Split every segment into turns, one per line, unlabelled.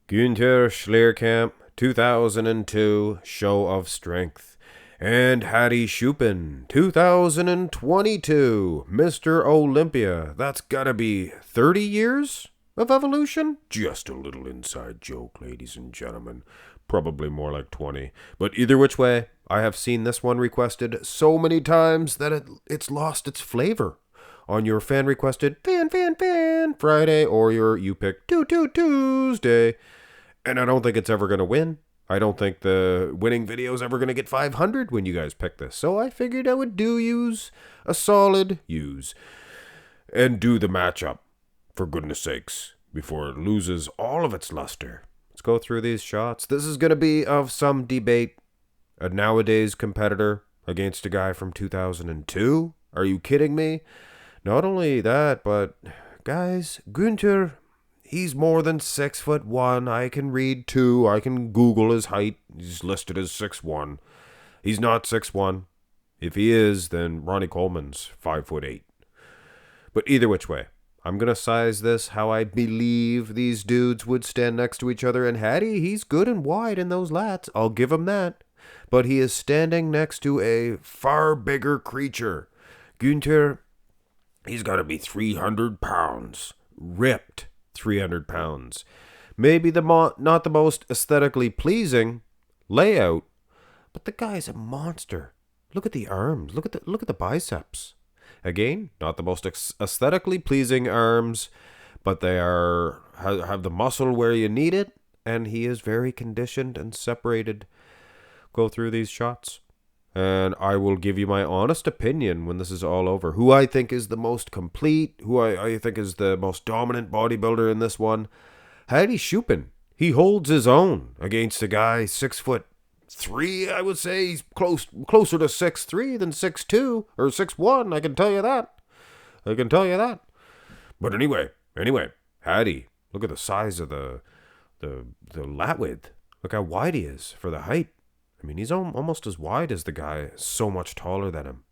Gunter Schlierkamp, 2002, Show of Strength. And Hadi Choopan, 2022, Mr. Olympia. That's gotta be 30 years of evolution? Just a little inside joke, ladies and gentlemen. Probably more like 20. But either which way, I have seen this one requested so many times that it's lost its flavor on your fan requested fan Friday or your you pick Tuesday. And I don't think it's ever going to win. I don't think the winning video is ever going to get 500 when you guys pick this. So I figured I would use a solid use and do the matchup, for goodness sakes, before it loses all of its luster. Let's go through these shots. This is going to be of some debate. A nowadays competitor against a guy from 2002? Are you kidding me? Not only that, but guys, Gunter, he's more than 6'1". I can read too. I can Google his height. He's listed as 6'1". He's not 6'1". If he is, then Ronnie Coleman's 5'8". But either which way, I'm going to size this how I believe these dudes would stand next to each other. And Hadi, he's good and wide in those lats. I'll give him that. But he is standing next to a far bigger creature. Gunter, he's got to be 300 pounds. Ripped 300 pounds. Maybe not the most aesthetically pleasing layout, but the guy's a monster. Look at the arms. Look at the biceps. Again, not the most aesthetically pleasing arms, but they have the muscle where you need it, and he is very conditioned and separated. Go through these shots, and I will give you my honest opinion when this is all over. Who I think is the most complete, who I think is the most dominant bodybuilder in this one. Hadi Choopan. He holds his own against a guy 6'3". I would say he's closer to 6'3" than 6'2" or 6'1". I can tell you that. But anyway, Hadi. Look at the size of the lat width. Look how wide he is for the height. I mean, he's almost as wide as the guy so much taller than him.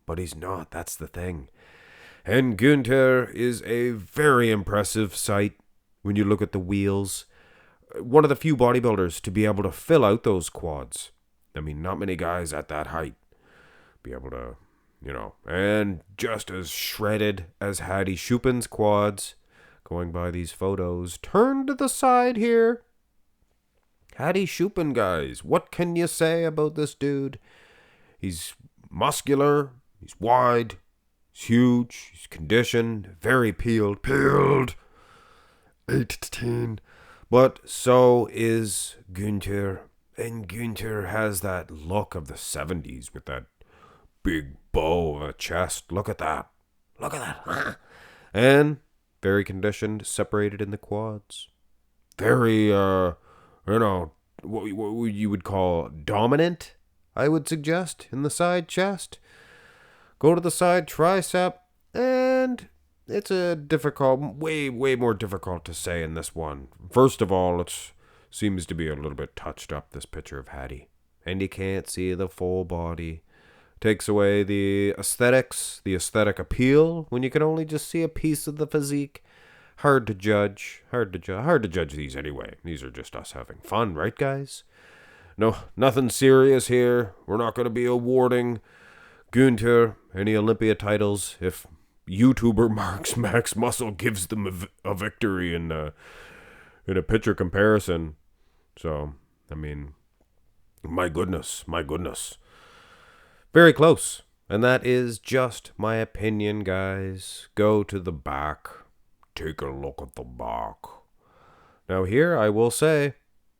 But he's not, that's the thing. And Gunter is a very impressive sight when you look at the wheels. One of the few bodybuilders to be able to fill out those quads. I mean, not many guys at that height be able to, and just as shredded as Hadi Choopan's quads. Going by these photos. Turn to the side here. Hadi Choopan, guys, what can you say about this dude? He's muscular, he's wide, he's huge, he's conditioned, very peeled, 8 to 10. But so is Gunter, and Gunter has that look of the 70s with that big bow of a chest. Look at that. And very conditioned, separated in the quads. Very, what you would call dominant, I would suggest, in the side chest. Go to the side tricep, and it's a difficult, way more difficult to say in this one. First of all, it seems to be a little bit touched up, this picture of Hadi. And you can't see the full body. Takes away the aesthetics, the aesthetic appeal, when you can only just see a piece of the physique. Hard to judge these anyway. These are just us having fun, right, guys? No, nothing serious here. We're not going to be awarding Gunter any Olympia titles if YouTuber Max Muscle gives them a victory in a picture comparison. So, I mean, my goodness. Very close. And that is just my opinion, guys. Go to the back. Take a look at the back. Now here, I will say,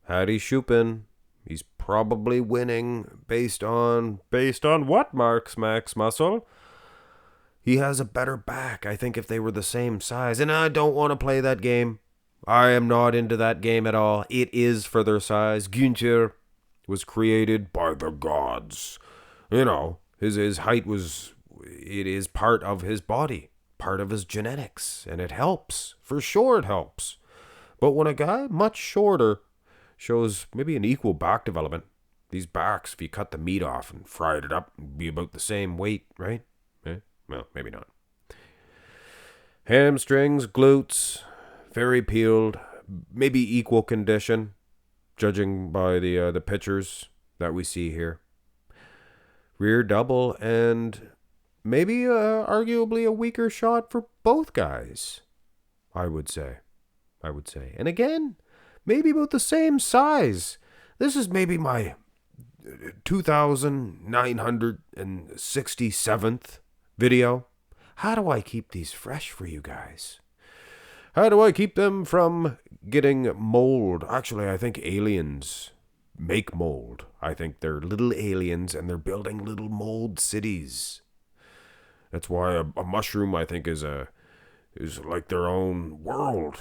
Hadi Choopan, he's probably winning based on what, Max Muscle? He has a better back, I think, if they were the same size. And I don't want to play that game. I am not into that game at all. It is for their size. Gunter was created by the gods. His height it is part of his body. Part of his genetics, and it helps. For sure it helps. But when a guy much shorter shows maybe an equal back development, these backs, if you cut the meat off and fried it up, would be about the same weight, right? Well, maybe not. Hamstrings, glutes, very peeled, maybe equal condition, judging by the pictures that we see here. Rear double and maybe arguably a weaker shot for both guys, I would say. And again, maybe about the same size. This is maybe my 2,967th video. How do I keep these fresh for you guys? How do I keep them from getting mold? Actually, I think aliens make mold. I think they're little aliens and they're building little mold cities. That's why a mushroom, I think, is like their own world.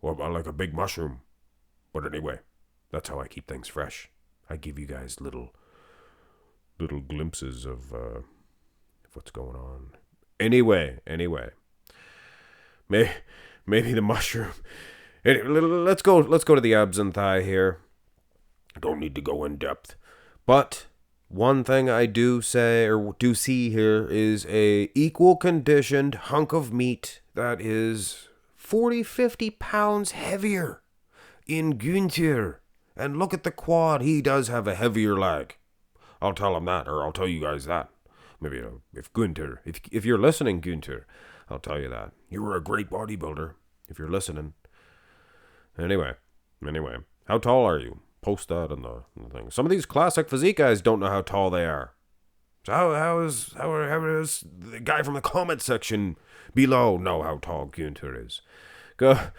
Well, like a big mushroom. But anyway, that's how I keep things fresh. I give you guys little glimpses of what's going on. Anyway. Maybe the mushroom. Anyway, let's go to the abs and thigh here. Don't need to go in depth. But one thing I do see here is a equal conditioned hunk of meat that is 40-50 pounds heavier in Gunter. And look at the quad. He does have a heavier leg. I'll tell him that, or I'll tell you guys that. Maybe if Gunter, if you're listening, Gunter, I'll tell you that. You were a great bodybuilder, if you're listening. Anyway, how tall are you? Post that in the thing. Some of these classic physique guys don't know how tall they are. So how is the guy from the comment section below know how tall Gunter is? Go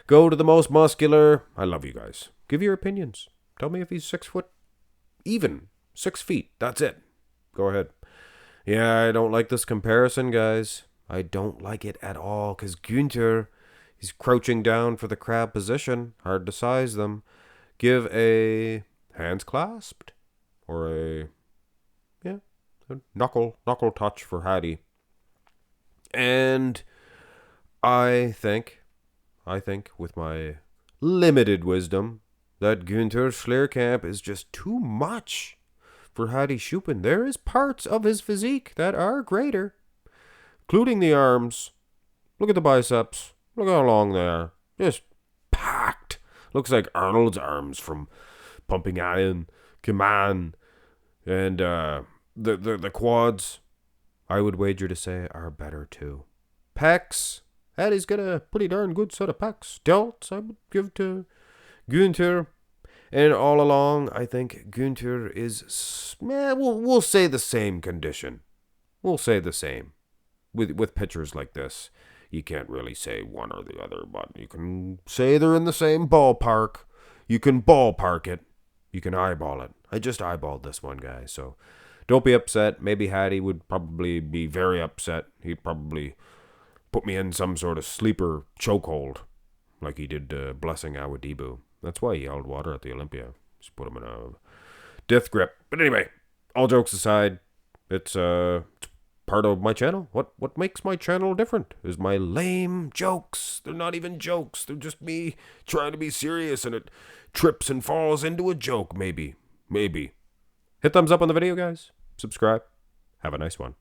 to the most muscular. I love you guys. Give your opinions. Tell me if he's 6 foot. Even 6 feet. That's it. Go ahead. Yeah, I don't like this comparison, guys. I don't like it at all, because Gunter, he's crouching down for the crab position. Hard to size them. Give a hands clasped or a knuckle touch for Hadi. And I think with my limited wisdom that Gunter Schlierkamp is just too much for Hadi Choopan. There is parts of his physique that are greater, including the arms. Look at the biceps. Look how long they are. Just packed. Looks like Arnold's arms from pumping iron. Come on. And the quads, I would wager to say, are better too. Pecs. Hadi's got a pretty darn good set of pecs. Delts, I would give to Gunter. And all along, I think Gunter is, we'll say the same condition. We'll say the same. With pictures like this, you can't really say one or the other, but you can say they're in the same ballpark. You can ballpark it. You can eyeball it. I just eyeballed this one, guy, so don't be upset. Maybe Hadi would probably be very upset. He'd probably put me in some sort of sleeper chokehold, like he did Blessing Awadibu. That's why he held water at the Olympia. Just put him in a death grip. But anyway, all jokes aside, it's part of my channel. What makes my channel different is my lame jokes. They're not even jokes. They're just me trying to be serious, and it trips and falls into a joke, maybe. Hit thumbs up on the video, guys. Subscribe. Have a nice one.